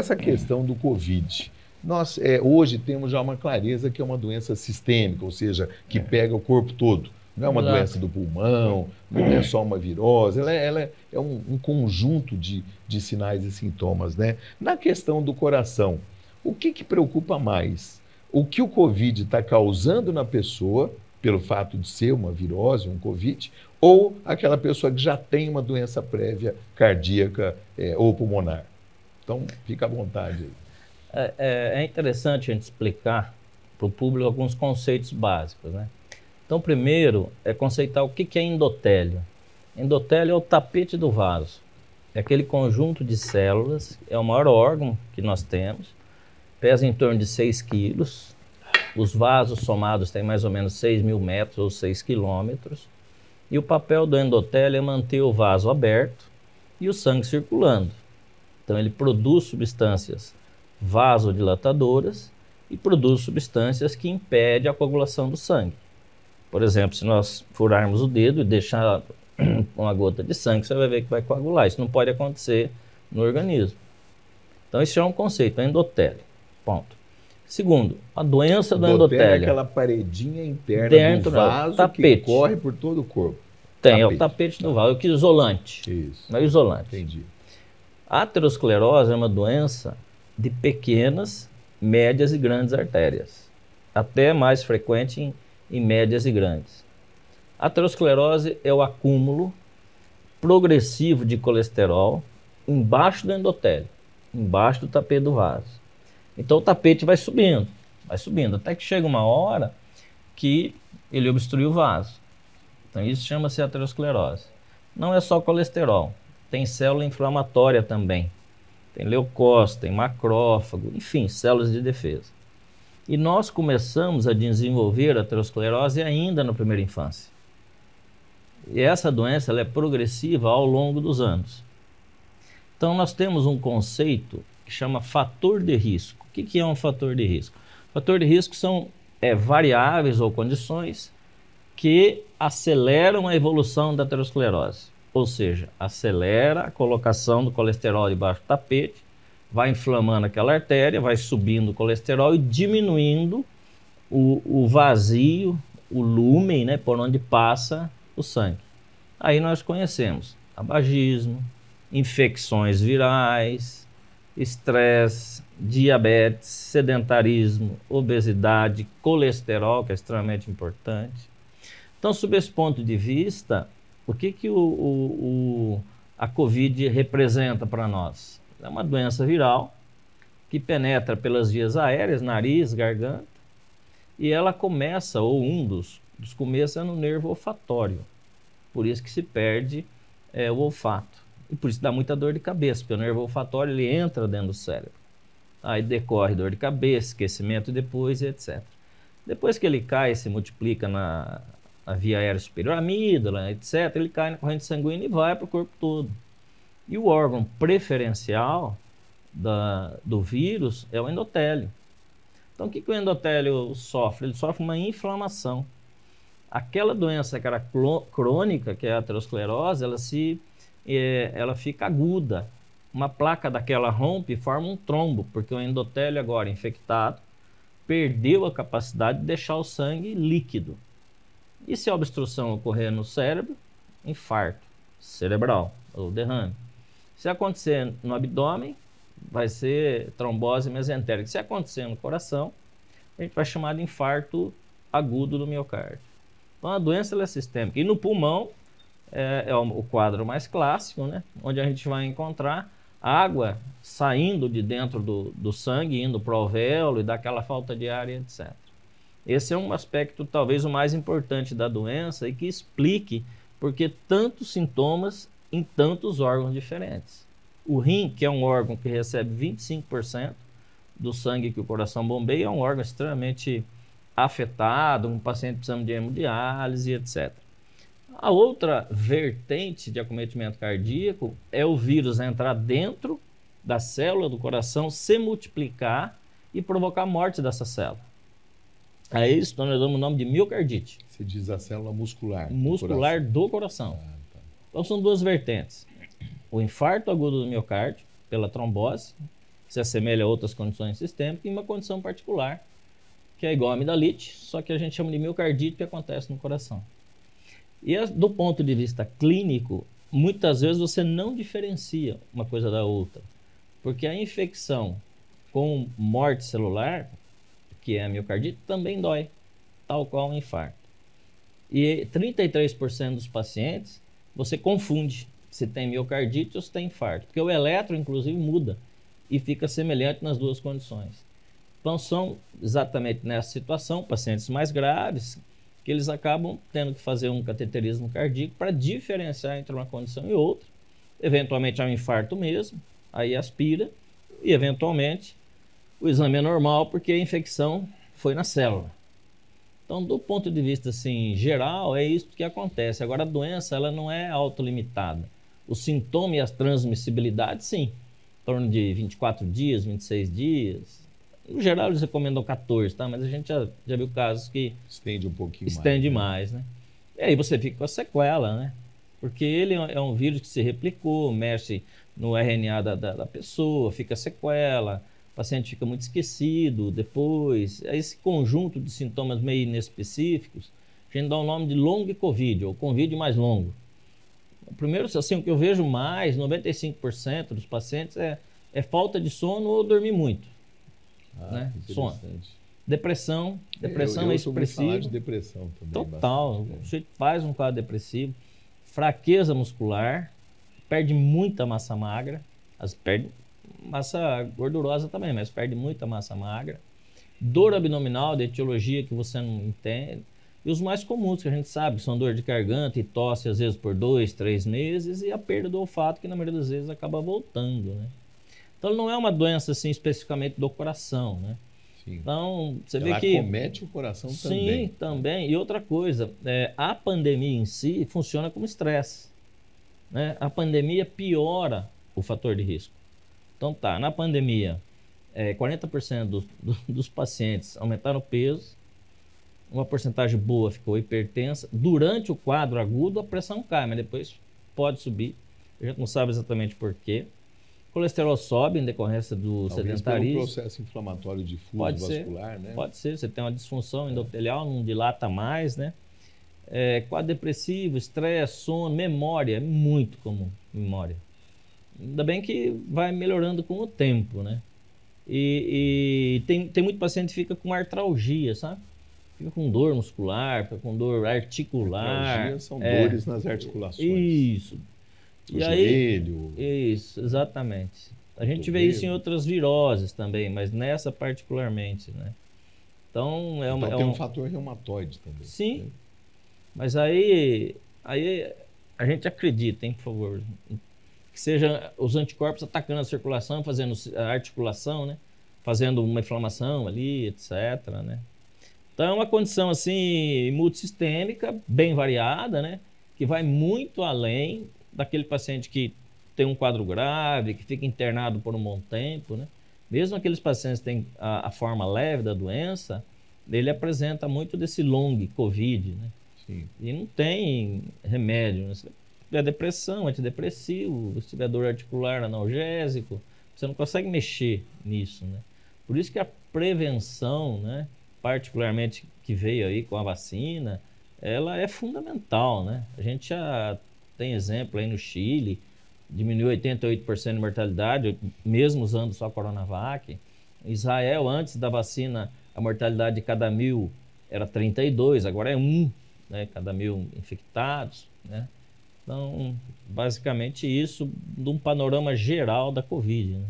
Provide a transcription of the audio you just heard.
essa questão do Covid, nós hoje temos já uma clareza que é uma doença sistêmica, ou seja, que pega o corpo todo. Não é uma Exato. doença do pulmão, não é só uma virose, ela é um conjunto de sinais e sintomas, né? Na questão do coração, o que preocupa mais? O que o Covid está causando na pessoa, pelo fato de ser uma virose, um Covid, ou aquela pessoa que já tem uma doença prévia cardíaca ou pulmonar? Então, fica à vontade aí. É interessante a gente explicar para o público alguns conceitos básicos, né? Então, primeiro, é conceitar o que é endotélio. Endotélio é o tapete do vaso. É aquele conjunto de células, é o maior órgão que nós temos, pesa em torno de 6 quilos. Os vasos somados têm mais ou menos 6.000 metros ou 6 quilômetros. E o papel do endotélio é manter o vaso aberto e o sangue circulando. Então, ele produz substâncias vasodilatadoras e produz substâncias que impedem a coagulação do sangue. Por exemplo, se nós furarmos o dedo e deixar uma gota de sangue, você vai ver que vai coagular. Isso não pode acontecer no organismo. Então, isso é um conceito, endotélio. Ponto. Segundo, a doença do endotélio. É aquela paredinha interna dentro do vaso tapete. que corre por todo o corpo. Tem, é o tapete do vaso, que é isolante. Isso. É isolante. Entendi. A aterosclerose é uma doença de pequenas, médias e grandes artérias. Até mais frequente em médias e grandes. A aterosclerose é o acúmulo progressivo de colesterol embaixo do endotélio, embaixo do tapete do vaso. Então o tapete vai subindo, até que chega uma hora que ele obstrui o vaso. Então isso chama-se aterosclerose. Não é só colesterol, tem célula inflamatória também. Tem leucócito, tem macrófago, enfim, células de defesa. E nós começamos a desenvolver a aterosclerose ainda na primeira infância. E essa doença ela é progressiva ao longo dos anos. Então nós temos um conceito que chama fator de risco. O que é um fator de risco? Fator de risco são variáveis ou condições que aceleram a evolução da aterosclerose. Ou seja, acelera a colocação do colesterol debaixo do tapete, vai inflamando aquela artéria, vai subindo o colesterol e diminuindo o vazio, o lúmen, né, por onde passa o sangue. Aí nós conhecemos tabagismo, infecções virais, estresse, diabetes, sedentarismo, obesidade, colesterol, que é extremamente importante. Então, sob esse ponto de vista, o que a Covid representa para nós? É uma doença viral que penetra pelas vias aéreas, nariz, garganta, e ela começa, ou um dos começos é no nervo olfatório. Por isso que se perde o olfato. E por isso dá muita dor de cabeça, porque o nervo olfatório ele entra dentro do cérebro. Aí decorre dor de cabeça, esquecimento depois, etc. Depois que ele cai e se multiplica na via aérea superior, amígdala, etc., ele cai na corrente sanguínea e vai para o corpo todo. E o órgão preferencial do vírus é o endotélio. Então, o que o endotélio sofre? Ele sofre uma inflamação. Aquela doença que era crônica, que é a aterosclerose, ela fica aguda. Uma placa daquela rompe e forma um trombo, porque o endotélio agora infectado perdeu a capacidade de deixar o sangue líquido. E se a obstrução ocorrer no cérebro, infarto cerebral ou derrame. Se acontecer no abdômen, vai ser trombose mesentérica. Se acontecer no coração, a gente vai chamar de infarto agudo do miocárdio. Então a doença ela é sistêmica. E no pulmão é o quadro mais clássico, né? Onde a gente vai encontrar água saindo de dentro do sangue, indo para o alvéolo e daquela falta de ar, etc. Esse é um aspecto talvez o mais importante da doença e que explique por que tantos sintomas em tantos órgãos diferentes. O rim, que é um órgão que recebe 25% do sangue que o coração bombeia, é um órgão extremamente afetado, um paciente precisando de hemodiálise, etc. A outra vertente de acometimento cardíaco é o vírus entrar dentro da célula do coração, se multiplicar e provocar a morte dessa célula. A isso nós damos o nome de miocardite. Você diz a célula muscular. Muscular do coração. Tá. Então são duas vertentes. O infarto agudo do miocárdio, pela trombose, se assemelha a outras condições sistêmicas, e uma condição particular, que é igual a amidalite, só que a gente chama de miocardite, que acontece no coração. E do ponto de vista clínico, muitas vezes você não diferencia uma coisa da outra, porque a infecção com morte celular, que é a miocardite, também dói, tal qual um infarto. E 33% dos pacientes, você confunde se tem miocardite ou se tem infarto, porque o eletro, inclusive, muda e fica semelhante nas duas condições. Então, são exatamente nessa situação, pacientes mais graves, que eles acabam tendo que fazer um cateterismo cardíaco para diferenciar entre uma condição e outra. Eventualmente é um infarto mesmo, aí aspira, e eventualmente o exame é normal porque a infecção foi na célula. Então, do ponto de vista assim, geral, é isso que acontece. Agora, a doença ela não é autolimitada. O sintoma e a transmissibilidade, sim, em torno de 24 dias, 26 dias. No geral, eles recomendam 14, tá? Mas a gente já viu casos que estende um pouquinho estende mais, né? E aí você fica com a sequela, né? Porque ele é um vírus que se replicou, mexe no RNA da pessoa, fica sequela, o paciente fica muito esquecido depois. Esse conjunto de sintomas meio inespecíficos, a gente dá o nome de long COVID, ou COVID mais longo. Primeiro, assim, o que eu vejo mais, 95% dos pacientes é falta de sono ou dormir muito. Né? Sono. Depressão é expressiva. Falar de depressão também. Total. O sujeito faz um quadro depressivo, fraqueza muscular, perde muita massa magra, perde massa gordurosa também, mas perde muita massa magra. Dor abdominal, de etiologia que você não entende. E os mais comuns que a gente sabe, que são dor de garganta e tosse às vezes por 2, 3 meses, e a perda do olfato, que na maioria das vezes acaba voltando, né? Então não é uma doença assim especificamente do coração, né? Sim. Então você vê ela que acomete o coração também. Sim, também. E outra coisa, a pandemia em si funciona como estresse, né? A pandemia piora o fator de risco. Então tá, na pandemia, 40% dos pacientes aumentaram o peso, uma porcentagem boa ficou hipertensa. Durante o quadro agudo, a pressão cai, mas depois pode subir. A gente não sabe exatamente por quê. O colesterol sobe em decorrência do sedentarismo. Pelo processo inflamatório difuso vascular, né? Pode ser. Você tem uma disfunção endotelial, não dilata mais, né? Quadro depressivo, estresse, sono, memória, é muito comum, memória. Ainda bem que vai melhorando com o tempo, né? E tem muito paciente que fica com artralgia, sabe? Fica com dor muscular, fica com dor articular. Artralgia são dores nas articulações. Isso. O joelho. Isso, exatamente. A gente vê isso em outras viroses também, mas nessa particularmente, né? Então, tem um fator reumatoide também. Sim, né? Mas aí a gente acredita, hein, por favor, que seja os anticorpos atacando a circulação, fazendo a articulação, né? Fazendo uma inflamação ali, etc, né? Então é uma condição assim multissistêmica, bem variada, né? Que vai muito além daquele paciente que tem um quadro grave, que fica internado por um bom tempo, né? Mesmo aqueles pacientes que têm a forma leve da doença, ele apresenta muito desse long COVID, né? Sim. E não tem remédio, né? Se tiver depressão, antidepressivo, se tiver dor articular, analgésico, você não consegue mexer nisso, né? Por isso que a prevenção, né, particularmente que veio aí com a vacina, ela é fundamental, né? A gente já tem exemplo aí no Chile, diminuiu 88% de mortalidade, mesmo usando só a Coronavac. Em Israel, antes da vacina, a mortalidade de cada 1.000 era 32, agora é 1, né, cada 1.000 infectados, né? Então, basicamente isso, de um panorama geral da Covid, né?